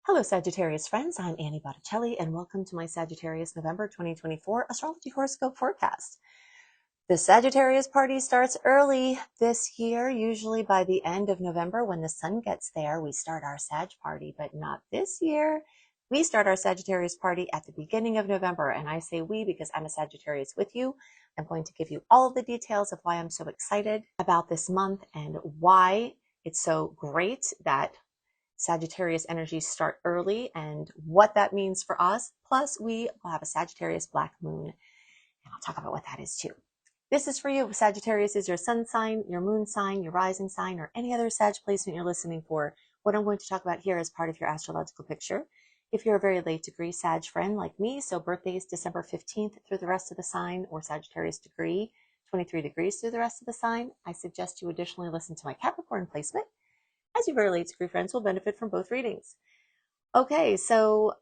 Hello, Sagittarius friends. I'm Annie Botticelli, and welcome to my Sagittarius November 2024 Astrology Horoscope Forecast. The Sagittarius party starts early this year, usually by the end of November. When the sun gets there, we start our Sag party, but not this year. We start our Sagittarius party at the beginning of November, and I say we because I'm a Sagittarius with you. I'm going to give you all of the details of why I'm so excited about this month and why it's so great that Sagittarius energies start early and what that means for us. Plus, we will have a Sagittarius Black Moon, and I'll talk about what that is too. This is for you. Sagittarius is your sun sign, your moon sign, your rising sign, or any other Sag placement you're listening for. What I'm going to talk about here is part of your astrological picture. If you're a very late degree Sag friend like me, so birthdays December 15th through the rest of the sign, or Sagittarius degree 23 degrees through the rest of the sign, I suggest you additionally listen to my Capricorn placement, as your very late degree friends will benefit from both readings. Okay, so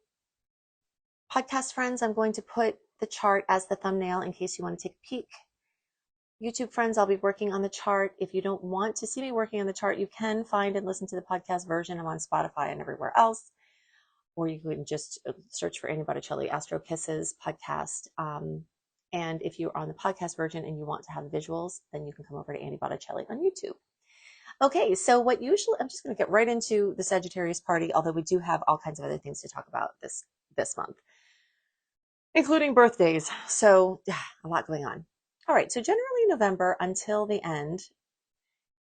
podcast friends, I'm going to put the chart as the thumbnail in case you want to take a peek. YouTube friends, I'll be working on the chart. If you don't want to see me working on the chart, you can find and listen to the podcast version. I'm on Spotify and everywhere else. Or you can just search for Annie Botticelli Astro Kisses podcast. And if you're on the podcast version and you want to have visuals, then you can come over to Annie Botticelli on YouTube. Okay, so I'm just going to get right into the Sagittarius party, although we do have all kinds of other things to talk about this month, including birthdays. So a lot going on. All right, so generally November until the end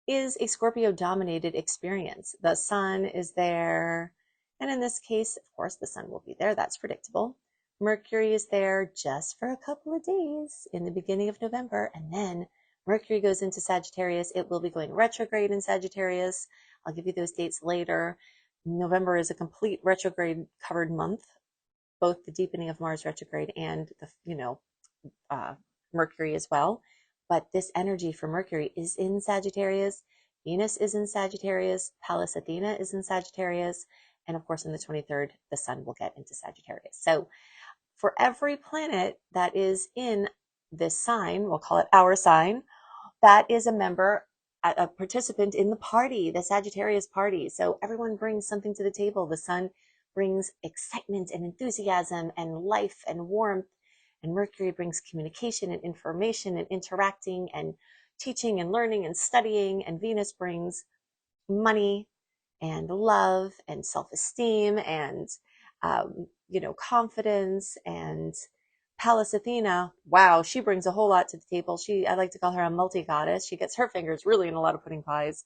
is a Scorpio dominated experience. The sun is there. And in this case, of course, the sun will be there. That's predictable. Mercury is there just for a couple of days in the beginning of November, and then Mercury goes into Sagittarius. It will be going retrograde in Sagittarius. I'll give you those dates later. November is a complete retrograde covered month, both the deepening of Mars retrograde and the Mercury as well. But this energy for Mercury is in Sagittarius. Venus is in Sagittarius. Pallas Athena is in Sagittarius. And of course, on the 23rd, the sun will get into Sagittarius. So for every planet that is in this sign, we'll call it our sign, that is a member, a participant in the party, the Sagittarius party. So everyone brings something to the table. The sun brings excitement and enthusiasm and life and warmth, and Mercury brings communication and information and interacting and teaching and learning and studying, and Venus brings money and love and self-esteem and confidence. And Pallas Athena, wow, she brings a whole lot to the table. I like to call her a multi-goddess. She gets her fingers really in a lot of pudding pies,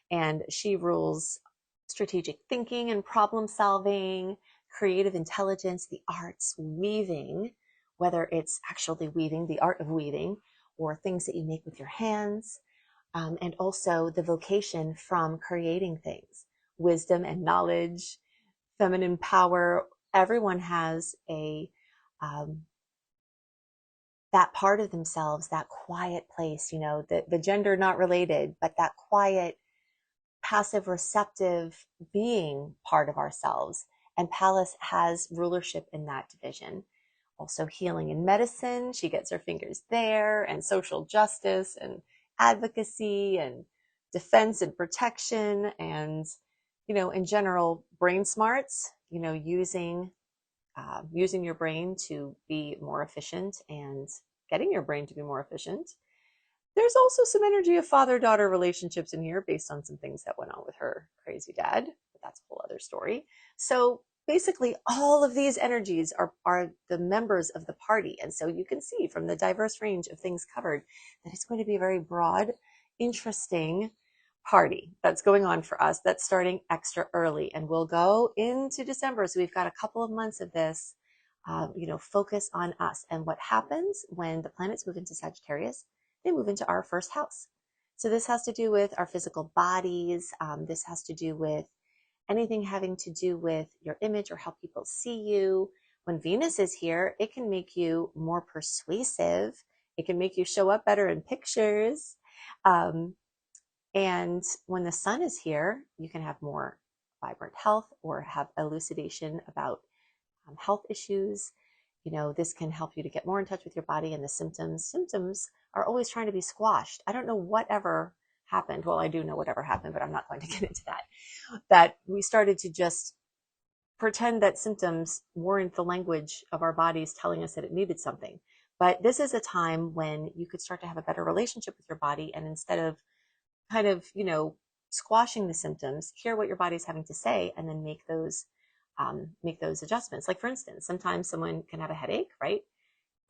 and she rules strategic thinking and problem solving, creative intelligence, the arts, weaving, whether it's actually weaving, the art of weaving, or things that you make with your hands, and also the vocation from creating things, wisdom and knowledge, feminine power. Everyone has that part of themselves, that quiet place, the gender not related, but that quiet, passive, receptive being part of ourselves. And Pallas has rulership in that division. Also healing and medicine, she gets her fingers there, and social justice and advocacy and defense and protection, and, in general, brain smarts, using your brain to be more efficient and getting your brain to be more efficient. There's also some energy of father-daughter relationships in here based on some things that went on with her crazy dad, but that's a whole other story. So basically, all of these energies are the members of the party. And so you can see from the diverse range of things covered that it's going to be a very broad, interesting party that's going on for us, that's starting extra early and will go into December. So we've got a couple of months of this, focus on us. And what happens when the planets move into Sagittarius, they move into our first house. So this has to do with our physical bodies. This has to do with anything having to do with your image or how people see you. When Venus is here, it can make you more persuasive. It can make you show up better in pictures. And when the sun is here, you can have more vibrant health or have elucidation about health issues. This can help you to get more in touch with your body and the symptoms. Symptoms are always trying to be squashed. I don't know whatever happened. Well, I do know whatever happened, but I'm not going to get into that. That we started to just pretend that symptoms weren't the language of our bodies telling us that it needed something. But this is a time when you could start to have a better relationship with your body, and instead of kind of, squashing the symptoms, hear what your body's having to say, and then make those adjustments. Like, for instance, sometimes someone can have a headache, right?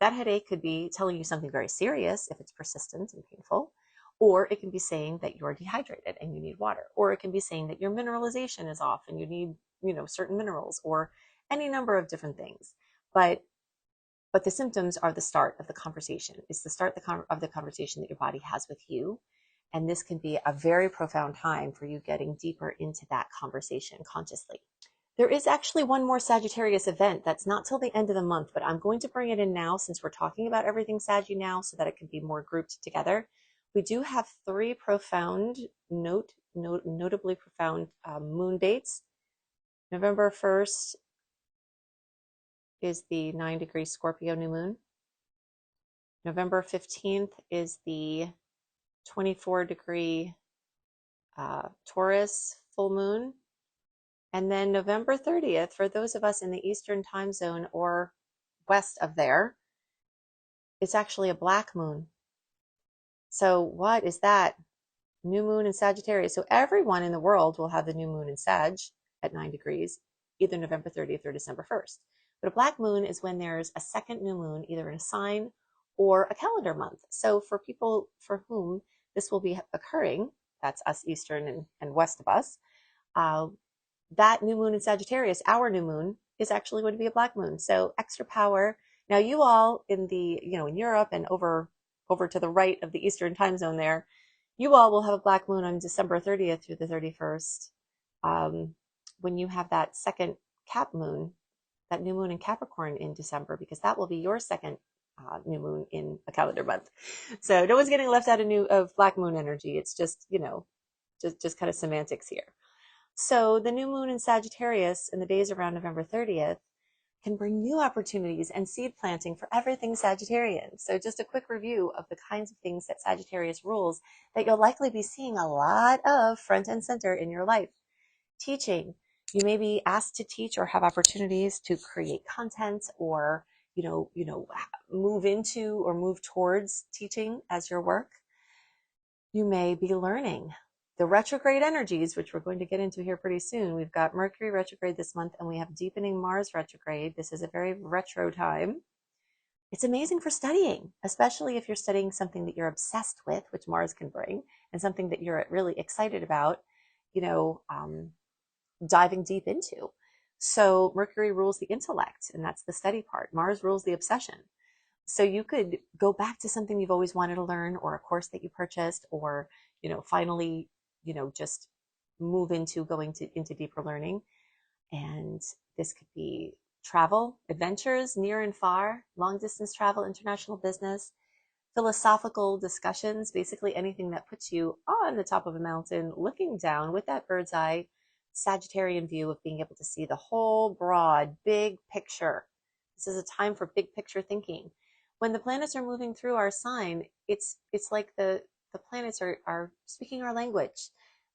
That headache could be telling you something very serious if it's persistent and painful, or it can be saying that you're dehydrated and you need water, or it can be saying that your mineralization is off and you need, certain minerals, or any number of different things. But the symptoms are the start of the conversation. It's the start of the conversation that your body has with you. And this can be a very profound time for you getting deeper into that conversation consciously. There is actually one more Sagittarius event that's not till the end of the month, but I'm going to bring it in now since we're talking about everything Saggy now, so that it can be more grouped together. We do have three profound, notably profound moon dates. November 1st is the 9-degree Scorpio new moon. November 15th is the 24-degree Taurus full moon. And then November 30th, for those of us in the Eastern time zone or west of there, it's actually a black moon. So what is that? New moon in Sagittarius. So everyone in the world will have the new moon in Sag at 9 degrees, either November 30th or December 1st. But a black moon is when there's a second new moon, either in a sign or a calendar month. So for people for whom this will be occurring, that's us Eastern and west of us, that new moon in Sagittarius, our new moon, is actually going to be a black moon. So extra power. Now you all in the, in Europe and over to the right of the Eastern time zone there, you all will have a black moon on December 30th through the 31st. When you have that second Cap moon, that new moon in Capricorn in December, because that will be your second new moon in a calendar month. So no one's getting left out of black moon energy. It's just, just kind of semantics here. So the new moon in Sagittarius in the days around November 30th can bring new opportunities and seed planting for everything Sagittarian. So just a quick review of the kinds of things that Sagittarius rules that you'll likely be seeing a lot of front and center in your life. Teaching. You may be asked to teach or have opportunities to create content or, move into or move towards teaching as your work. You may be learning. The retrograde energies, which we're going to get into here pretty soon. We've got Mercury retrograde this month, and we have deepening Mars retrograde. This is a very retro time. It's amazing for studying, especially if you're studying something that you're obsessed with, which Mars can bring, and something that you're really excited about, diving deep into. So Mercury rules the intellect, and that's the study part. Mars rules the obsession. So you could go back to something you've always wanted to learn, or a course that you purchased, or, finally, just move into into deeper learning. And this could be travel, adventures, near and far, long distance travel, international business, philosophical discussions, basically anything that puts you on the top of a mountain, looking down with that bird's eye Sagittarian view of being able to see the whole broad, big picture. This is a time for big picture thinking. When the planets are moving through our sign, it's like the planets are speaking our language.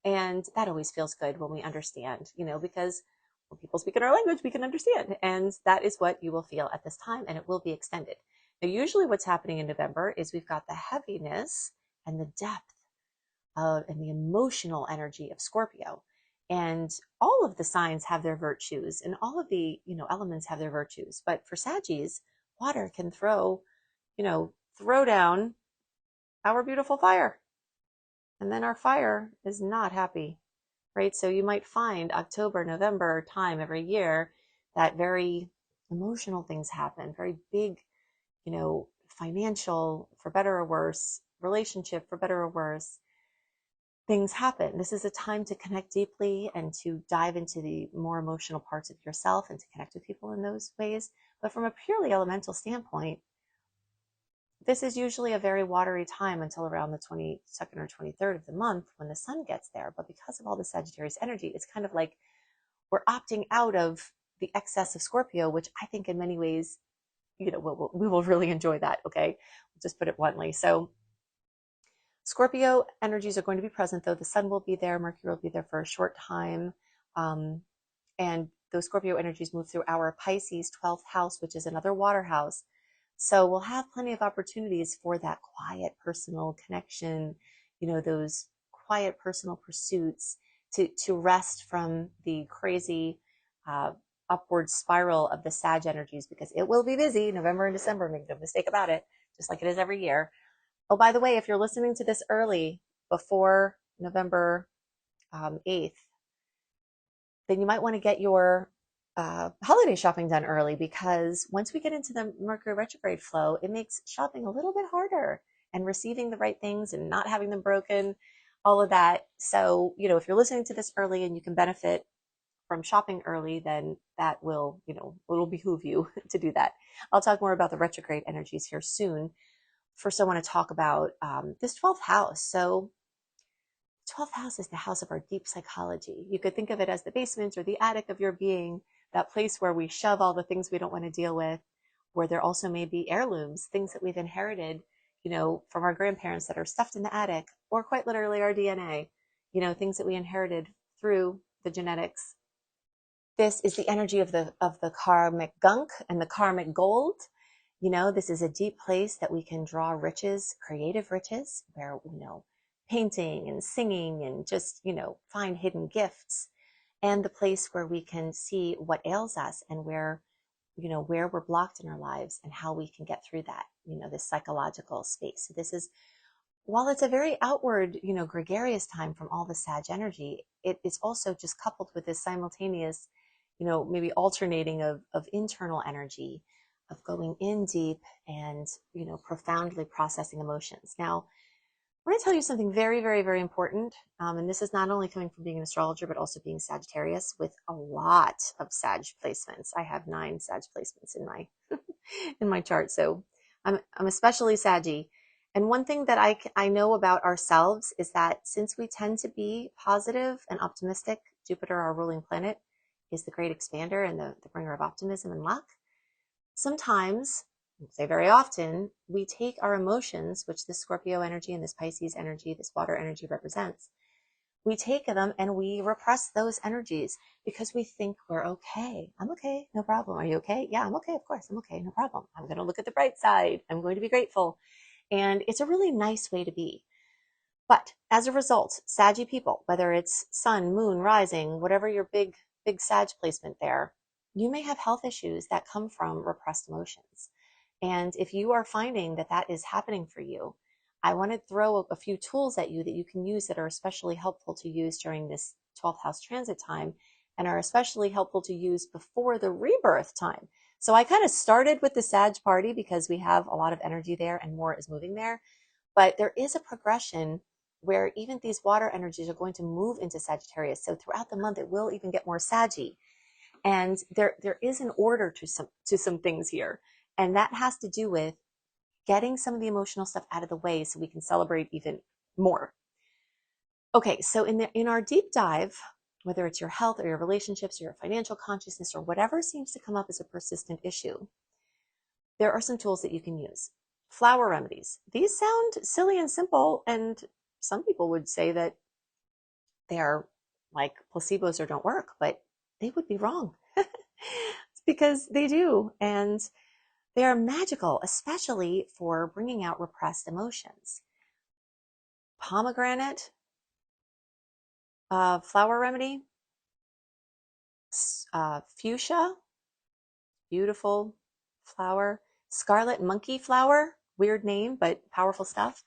And that always feels good when we understand, because when people speak in our language, we can understand. And that is what you will feel at this time, and it will be extended. Now, usually what's happening in November is we've got the heaviness and the depth and the emotional energy of Scorpio. And all of the signs have their virtues, and all of the, elements have their virtues. But for Saggies, water can throw down our beautiful fire. And then our fire is not happy, right? So you might find October, November time every year that very emotional things happen, very big, financial, for better or worse, relationship, for better or worse, things happen. This is a time to connect deeply and to dive into the more emotional parts of yourself and to connect with people in those ways. But from a purely elemental standpoint, this is usually a very watery time until around the 22nd or 23rd of the month when the sun gets there. But because of all the Sagittarius energy, it's kind of like we're opting out of the excess of Scorpio, which I think in many ways, we will really enjoy that. Okay. We'll just put it bluntly. So Scorpio energies are going to be present, though. The sun will be there. Mercury will be there for a short time. And those Scorpio energies move through our Pisces 12th house, which is another water house. So we'll have plenty of opportunities for that quiet personal connection, those quiet personal pursuits to rest from the crazy upward spiral of the Sag energies, because it will be busy November and December, make no mistake about it, just like it is every year. Oh, by the way, if you're listening to this early, before November 8th, then you might want to get your holiday shopping done early, because once we get into the Mercury retrograde flow, it makes shopping a little bit harder, and receiving the right things and not having them broken, all of that. So, if you're listening to this early and you can benefit from shopping early, then that will, it'll behoove you to do that. I'll talk more about the retrograde energies here soon. First, I want to talk about this 12th house. So 12th house is the house of our deep psychology. You could think of it as the basement or the attic of your being, that place where we shove all the things we don't want to deal with, where there also may be heirlooms, things that we've inherited, from our grandparents that are stuffed in the attic, or quite literally our DNA, things that we inherited through the genetics. This is the energy of the karmic gunk and the karmic gold. This is a deep place that we can draw riches, creative riches, where, painting and singing and just, find hidden gifts, and the place where we can see what ails us and where we're blocked in our lives and how we can get through that, this psychological space. So this is, while it's a very outward, gregarious time from all the Sag energy, it is also just coupled with this simultaneous, maybe alternating of internal energy, of going in deep and, profoundly processing emotions. Now, I want to tell you something very, very, very important. And this is not only coming from being an astrologer, but also being Sagittarius with a lot of Sag placements. I have 9 Sag placements in my in my chart. So I'm especially Saggy. And one thing that I know about ourselves is that since we tend to be positive and optimistic, Jupiter, our ruling planet, is the great expander and the bringer of optimism and luck. Sometimes, I say very often, we take our emotions, which this Scorpio energy and this Pisces energy, this water energy represents, we take them and we repress those energies because we think we're okay. I'm okay, no problem. Are you okay? Yeah, I'm okay, of course. I'm okay, no problem. I'm going to look at the bright side. I'm going to be grateful. And it's a really nice way to be. But as a result, Saggy people, whether it's sun, moon, rising, whatever your big Sag placement there, you may have health issues that come from repressed emotions. And if you are finding that that is happening for you, I want to throw a few tools at you that you can use that are especially helpful to use during this 12th house transit time, and are especially helpful to use before the rebirth time. So I kind of started with the Sag party because we have a lot of energy there and more is moving there. But there is a progression where even these water energies are going to move into Sagittarius. So throughout the month, it will even get more saggy. And there is an order to some things here. And that has to do with getting some of the emotional stuff out of the way so we can celebrate even more. Okay, so in our deep dive, whether it's your health or your relationships or your financial consciousness or whatever seems to come up as a persistent issue, there are some tools that you can use. Flower remedies. These sound silly and simple, and some people would say that they are like placebos or don't work, but they would be wrong. It's because they do. And they are magical, especially for bringing out repressed emotions. Pomegranate flower remedy, fuchsia, beautiful flower, scarlet monkey flower, weird name, but powerful stuff.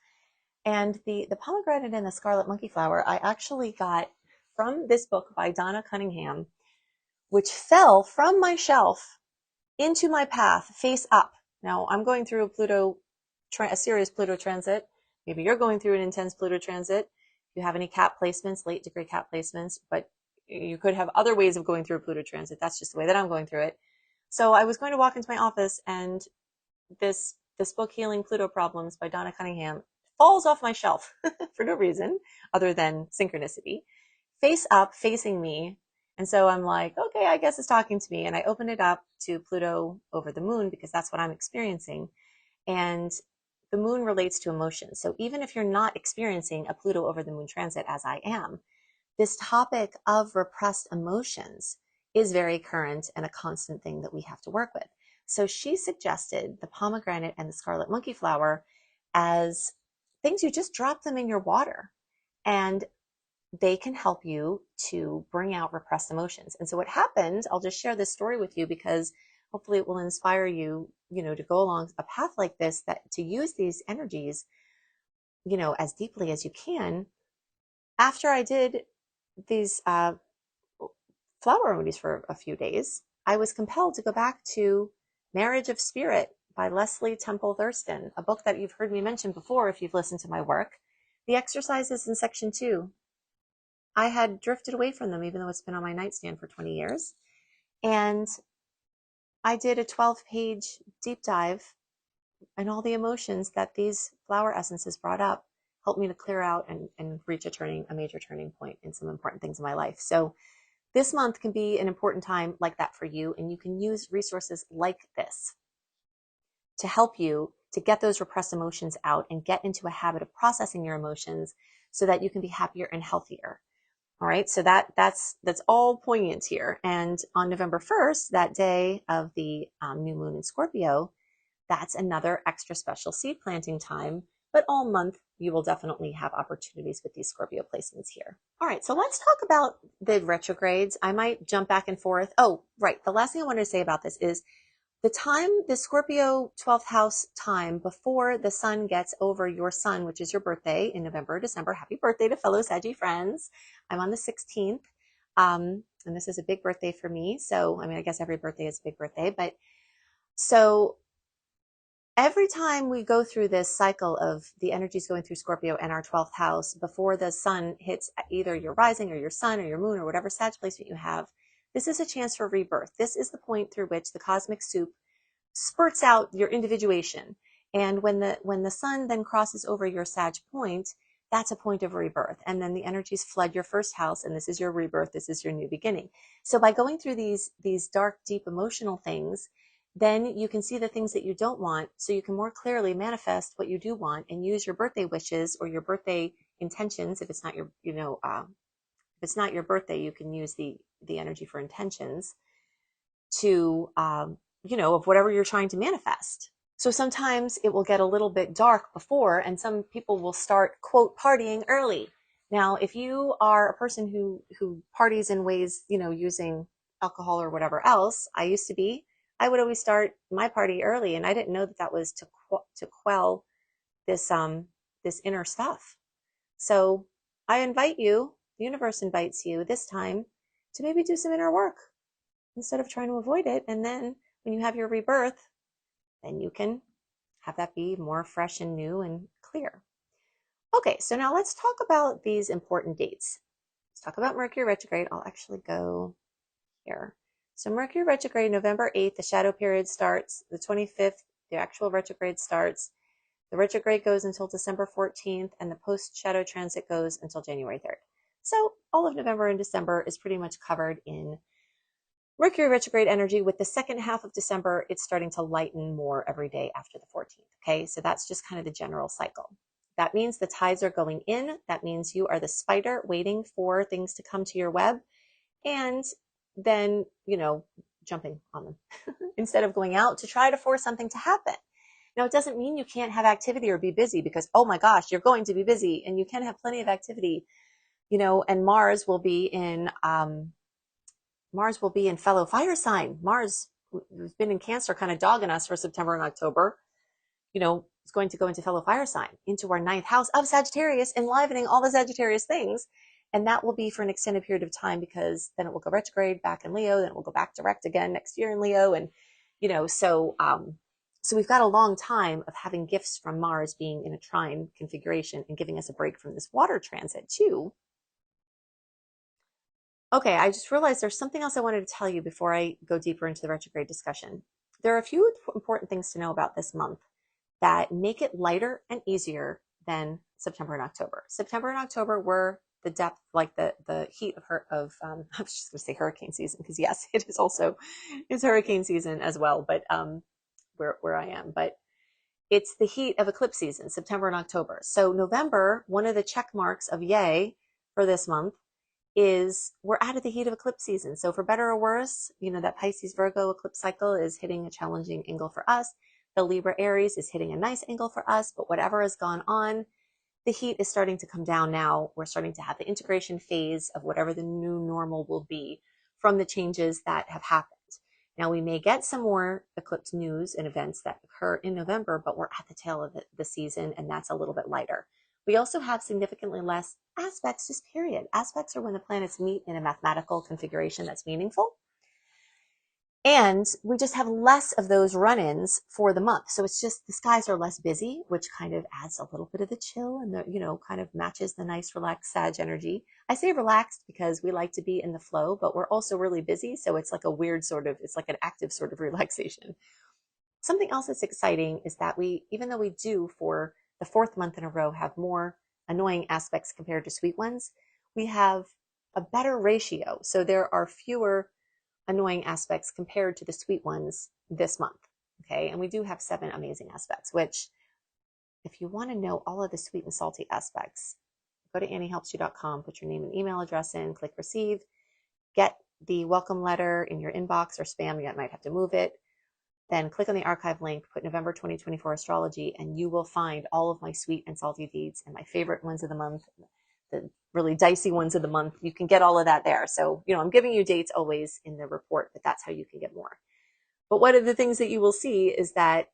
And the pomegranate and the scarlet monkey flower, I actually got from this book by Donna Cunningham, which fell from my shelf into my path face up. Now I'm going through a serious Pluto transit. Maybe you're going through an intense Pluto transit. If you have any cat placements, late degree cat placements, but you could have other ways of going through a Pluto transit. That's just the way that I'm going through it. So I was going to walk into my office, and this book, Healing Pluto Problems by Donna Cunningham, falls off my shelf for no reason other than synchronicity, face up, facing me. And so I'm like, okay, I guess it's talking to me. And I open it up to Pluto over the moon because that's what I'm experiencing. And the moon relates to emotions. So even if you're not experiencing a Pluto over the moon transit as I am, this topic of repressed emotions is very current and a constant thing that we have to work with. So she suggested the pomegranate and the scarlet monkey flower as things you just drop them in your water, and they can help you to bring out repressed emotions. And so what happened, I'll just share this story with you because hopefully it will inspire you, to go along a path like this, that to use these energies, as deeply as you can. After I did these flower remedies for a few days, I was compelled to go back to Marriage of Spirit by Leslie Temple Thurston, a book that you've heard me mention before if you've listened to my work. The exercises in section 2, I had drifted away from them, even though it's been on my nightstand for 20 years. And I did a 12-page deep dive, and all the emotions that these flower essences brought up helped me to clear out and reach a major turning point in some important things in my life. So this month can be an important time like that for you, and you can use resources like this to help you to get those repressed emotions out and get into a habit of processing your emotions so that you can be happier and healthier. All right, so that's all poignant here. And on November 1st, that day of the new moon in Scorpio, that's another extra special seed planting time. But all month, you will definitely have opportunities with these Scorpio placements here. All right, so let's talk about the retrogrades. I might jump back and forth. Oh, right. The last thing I wanted to say about this is the Scorpio 12th house time before the sun gets over your sun, which is your birthday in November, December. Happy birthday to fellow Saggy friends. I'm on the 16th. And this is a big birthday for me. So, I guess every birthday is a big birthday, but so every time we go through this cycle of the energies going through Scorpio and our 12th house before the sun hits either your rising or your sun or your moon or whatever Sag placement you have, this is a chance for rebirth. This is the point through which the cosmic soup spurts out your individuation. And when the sun then crosses over your Sag point, that's a point of rebirth. And then the energies flood your first house, and this is your rebirth. This is your new beginning. So by going through these dark, deep emotional things, then you can see the things that you don't want, so you can more clearly manifest what you do want and use your birthday wishes or your birthday intentions. If it's not your, if it's not your birthday, you can use the energy for intentions to, of whatever you're trying to manifest. So sometimes it will get a little bit dark before, and some people will start, quote, partying early. Now, if you are a person who parties in ways, using alcohol or whatever else, I would always start my party early, and I didn't know that was to quell this this inner stuff. So I invite you, the universe invites you this time to maybe do some inner work instead of trying to avoid it. And then when you have your rebirth, then you can have that be more fresh and new and clear. Okay, so now let's talk about these important dates. Let's talk about Mercury retrograde. I'll actually go here. So Mercury retrograde, November 8th, the shadow period starts. The 25th, the actual retrograde starts. The retrograde goes until December 14th, and the post-shadow transit goes until January 3rd. So all of November and December is pretty much covered in Mercury retrograde energy. With the second half of December, it's starting to lighten more every day after the 14th. Okay, so that's just kind of the general cycle. That means the tides are going in. That means you are the spider waiting for things to come to your web, and then, jumping on them instead of going out to try to force something to happen. Now, it doesn't mean you can't have activity or be busy, because, oh my gosh, you're going to be busy and you can have plenty of activity, and Mars will be in fellow fire sign. Mars, who's been in Cancer, kind of dogging us for September and October, is going to go into fellow fire sign, into our 9th house of Sagittarius, enlivening all the Sagittarius things. And that will be for an extended period of time, because then it will go retrograde back in Leo, then it will go back direct again next year in Leo. And, so we've got a long time of having gifts from Mars being in a trine configuration and giving us a break from this water transit too. Okay, I just realized there's something else I wanted to tell you before I go deeper into the retrograde discussion. There are a few important things to know about this month that make it lighter and easier than September and October. September and October were the depth, like the heat of I was just going to say hurricane season, because yes, it's hurricane season as well, but where I am, but it's the heat of eclipse season, September and October. So November, one of the check marks of yay for this month is we're out of the heat of eclipse season. So for better or worse, that Pisces Virgo eclipse cycle is hitting a challenging angle for us. The Libra Aries is hitting a nice angle for us, but whatever has gone on, the heat is starting to come down now. We're starting to have the integration phase of whatever the new normal will be from the changes that have happened. Now, we may get some more eclipse news and events that occur in November, but we're at the tail of the season, and that's a little bit lighter. We also have significantly less aspects, just period. Aspects are when the planets meet in a mathematical configuration that's meaningful. And we just have less of those run-ins for the month. So it's just the skies are less busy, which kind of adds a little bit of the chill and kind of matches the nice relaxed Sag energy. I say relaxed because we like to be in the flow, but we're also really busy. So it's like a weird it's like an active sort of relaxation. Something else that's exciting is that even though we do for the fourth month in a row have more annoying aspects compared to sweet ones, we have a better ratio. So there are fewer annoying aspects compared to the sweet ones this month. Okay. And we do have 7 amazing aspects, which if you want to know all of the sweet and salty aspects, go to anniehelpsyou.com, put your name and email address in, click receive, get the welcome letter in your inbox or spam. You might have to move it. Then click on the archive link, put November 2024 astrology, and you will find all of my sweet and salty deeds and my favorite ones of the month, the really dicey ones of the month. You can get all of that there. So, I'm giving you dates always in the report, but that's how you can get more. But one of the things that you will see is that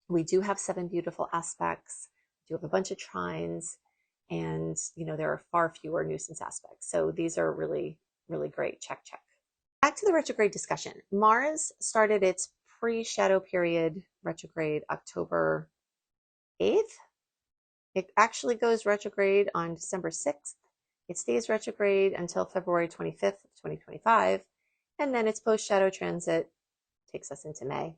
we do have 7 beautiful aspects. We do have a bunch of trines, and, there are far fewer nuisance aspects. So these are really, really great. Check, check. Back to the retrograde discussion. Mars started its pre-shadow period retrograde October 8th. It actually goes retrograde on December 6th. It stays retrograde until February 25th, 2025. And then its post-shadow transit takes us into May.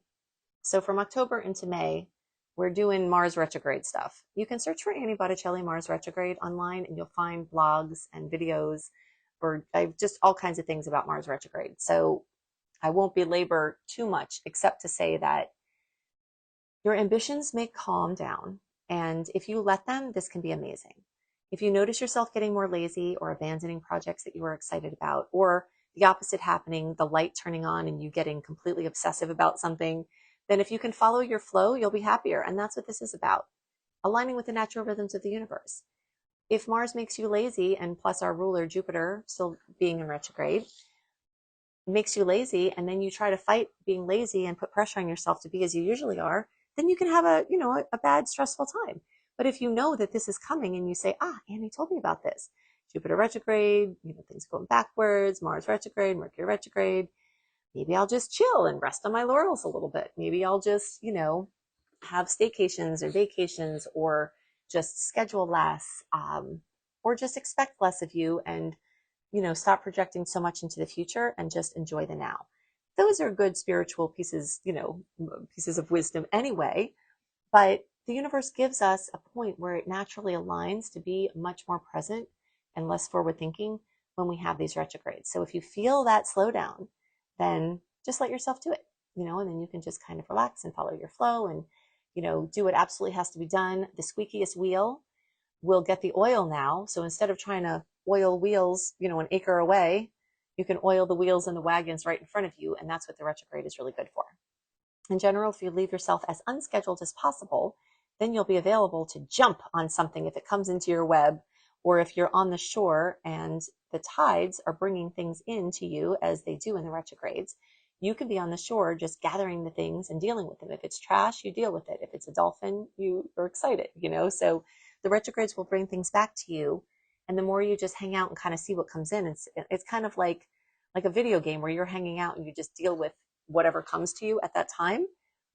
So from October into May, we're doing Mars retrograde stuff. You can search for Annie Botticelli Mars retrograde online, and you'll find blogs and videos or just all kinds of things about Mars retrograde. So I won't belabor too much, except to say that your ambitions may calm down. And if you let them, this can be amazing. If you notice yourself getting more lazy or abandoning projects that you were excited about, or the opposite happening, the light turning on and you getting completely obsessive about something, then if you can follow your flow, you'll be happier. And that's what this is about, aligning with the natural rhythms of the universe. If Mars makes you lazy, and plus our ruler Jupiter still being in retrograde, makes you lazy, and then you try to fight being lazy and put pressure on yourself to be as you usually are, then you can have a bad, stressful time. But if you know that this is coming and you say, Annie told me about this, Jupiter retrograde, things going backwards, Mars retrograde, Mercury retrograde, maybe I'll just chill and rest on my laurels a little bit. Maybe I'll just, have staycations or vacations, or just schedule less, or just expect less of you, and, stop projecting so much into the future and just enjoy the now. Those are good spiritual pieces, pieces of wisdom anyway, but the universe gives us a point where it naturally aligns to be much more present and less forward thinking when we have these retrogrades. So if you feel that slowdown, then just let yourself do it, and then you can just kind of relax and follow your flow and, do what absolutely has to be done. The squeakiest wheel will get the oil now. So instead of trying to oil wheels, an acre away, you can oil the wheels and the wagons right in front of you. And that's what the retrograde is really good for. In general, if you leave yourself as unscheduled as possible, then you'll be available to jump on something if it comes into your web, or if you're on the shore and the tides are bringing things into you as they do in the retrogrades. You can be on the shore just gathering the things and dealing with them. If it's trash, you deal with it. If it's a dolphin, you are excited, So the retrogrades will bring things back to you. And the more you just hang out and kind of see what comes in, it's kind of like a video game where you're hanging out and you just deal with whatever comes to you at that time,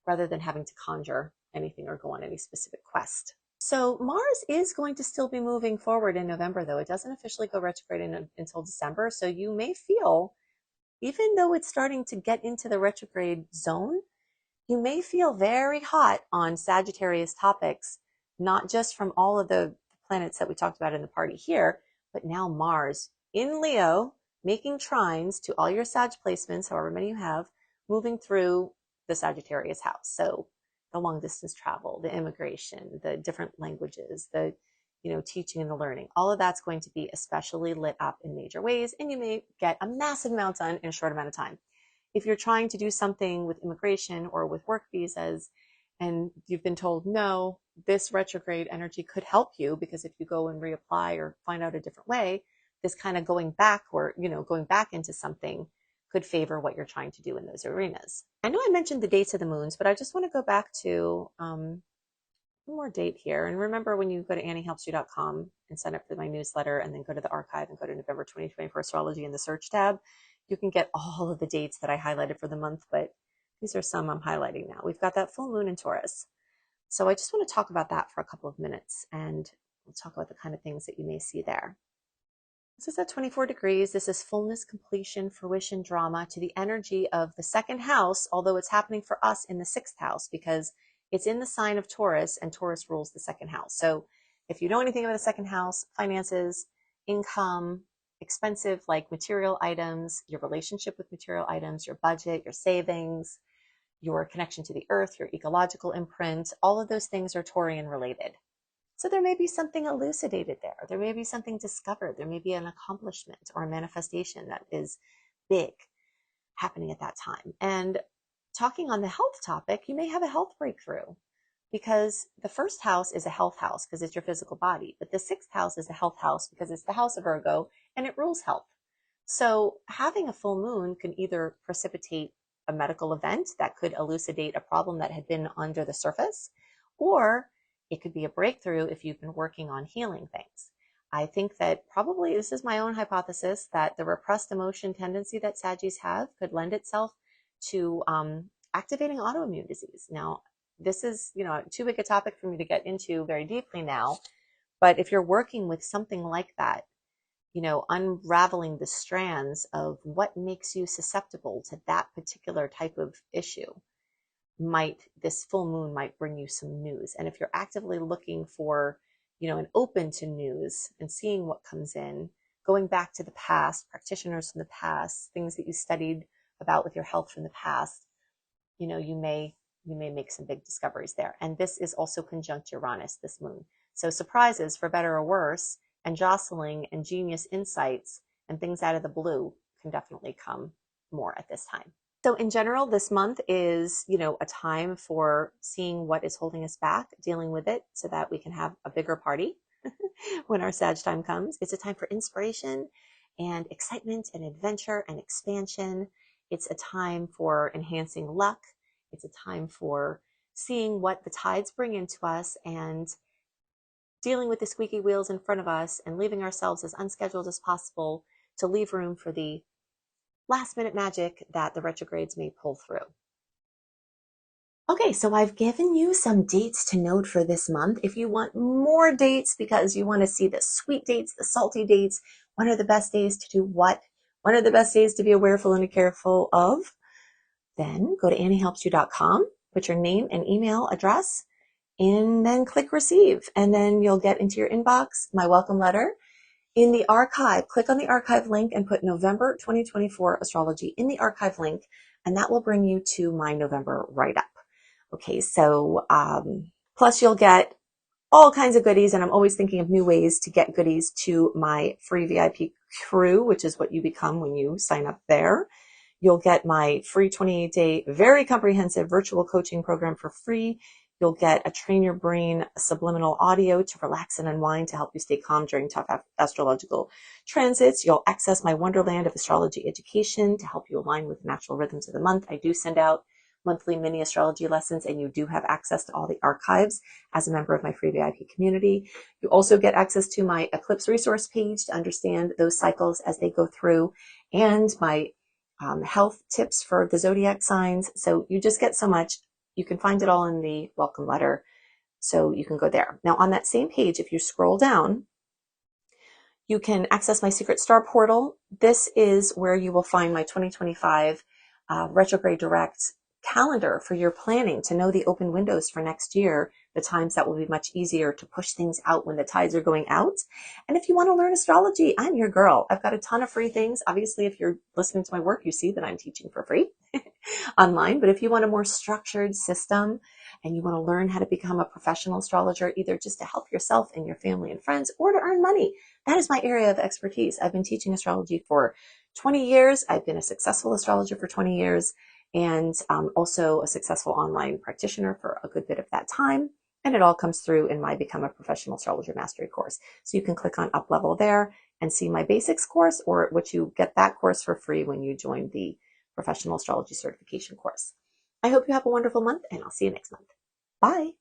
rather than having to conjure anything or go on any specific quest. So Mars is going to still be moving forward in November, though. It doesn't officially go retrograde until December. So you may feel, even though it's starting to get into the retrograde zone, you may feel very hot on Sagittarius topics, not just from all of the planets that we talked about in the party here, but now Mars in Leo, making trines to all your Sag placements, however many you have, moving through the Sagittarius house. So the long distance travel, the immigration, the different languages, the teaching and the learning. All of that's going to be especially lit up in major ways, and you may get a massive amount done in a short amount of time. If you're trying to do something with immigration or with work visas and you've been told no, this retrograde energy could help you, because if you go and reapply or find out a different way, this kind of going back into something could favor what you're trying to do in those arenas. I know I mentioned the dates of the moons, but I just want to go back to one more date here. And remember, when you go to anniehelpsyou.com and sign up for my newsletter and then go to the archive and go to November 2024 astrology in the search tab, you can get all of the dates that I highlighted for the month, but these are some I'm highlighting now. We've got that full moon in Taurus. So I just want to talk about that for a couple of minutes, and we'll talk about the kind of things that you may see there. This is at 24 degrees. This is fullness, completion, fruition, drama to the energy of the second house, although it's happening for us in the sixth house because it's in the sign of Taurus, and Taurus rules the second house. So if you know anything about the second house, finances, income, expensive like material items, your relationship with material items, your budget, your savings, your connection to the earth, your ecological imprint, all of those things are Taurian related. So there may be something elucidated there. There may be something discovered. There may be an accomplishment or a manifestation that is big happening at that time. And talking on the health topic, you may have a health breakthrough, because the first house is a health house because it's your physical body, but the sixth house is a health house because it's the house of Virgo and it rules health. So having a full moon can either precipitate a medical event that could elucidate a problem that had been under the surface, or it could be a breakthrough if you've been working on healing things. I think that probably, this is my own hypothesis, that the repressed emotion tendency that Saggies have could lend itself to activating autoimmune disease. Now, this is, too big a topic for me to get into very deeply now, but if you're working with something like that, unraveling the strands of what makes you susceptible to that particular type of issue, this full moon might bring you some news. And if you're actively looking for, and open to news and seeing what comes in, going back to the past, practitioners from the past, things that you studied about with your health from the past, you may make some big discoveries there. And this is also conjunct Uranus, this moon. So surprises, for better or worse, and jostling and genius insights and things out of the blue can definitely come more at this time. So in general, this month is, a time for seeing what is holding us back, dealing with it so that we can have a bigger party when our Sag time comes. It's a time for inspiration and excitement and adventure and expansion. It's a time for enhancing luck. It's a time for seeing what the tides bring into us and dealing with the squeaky wheels in front of us and leaving ourselves as unscheduled as possible to leave room for the last minute magic that the retrogrades may pull through. Okay, so I've given you some dates to note for this month. If you want more dates because you want to see the sweet dates, the salty dates, when are the best days to do what? When are the best days to be awareful and careful of? Then go to anniehelpsyou.com, put your name and email address, and then click receive. And then you'll get into your inbox my welcome letter. In the archive, click on the archive link and put November 2024 astrology in the archive link, and that will bring you to my November write-up. Okay, so plus you'll get all kinds of goodies, and I'm always thinking of new ways to get goodies to my free VIP crew, which is what you become when you sign up there. You'll get my free 28-day, very comprehensive virtual coaching program for free. You'll get a Train Your Brain subliminal audio to relax and unwind to help you stay calm during tough astrological transits. You'll access my wonderland of astrology education to help you align with the natural rhythms of the month. I do send out monthly mini astrology lessons, and you do have access to all the archives as a member of my free VIP community. You also get access to my eclipse resource page to understand those cycles as they go through, and my health tips for the zodiac signs. So you just get so much. You can find it all in the welcome letter, so you can go there. Now on that same page, if you scroll down, you can access my secret star portal. This is where you will find my 2025 retrograde direct calendar for your planning, to know the open windows for next year, the times that will be much easier to push things out when the tides are going out. And if you want to learn astrology, I'm your girl. I've got a ton of free things. Obviously, if you're listening to my work, you see that I'm teaching for free online. But if you want a more structured system and you want to learn how to become a professional astrologer, either just to help yourself and your family and friends or to earn money, that is my area of expertise. I've been teaching astrology for 20 years. I've been a successful astrologer for 20 years and also a successful online practitioner for a good bit of that time. And it all comes through in my Become a Professional Astrologer Mastery course. So you can click on Up Level there and see my basics course, or which you get that course for free when you join the Professional Astrology Certification course. I hope you have a wonderful month, and I'll see you next month. Bye.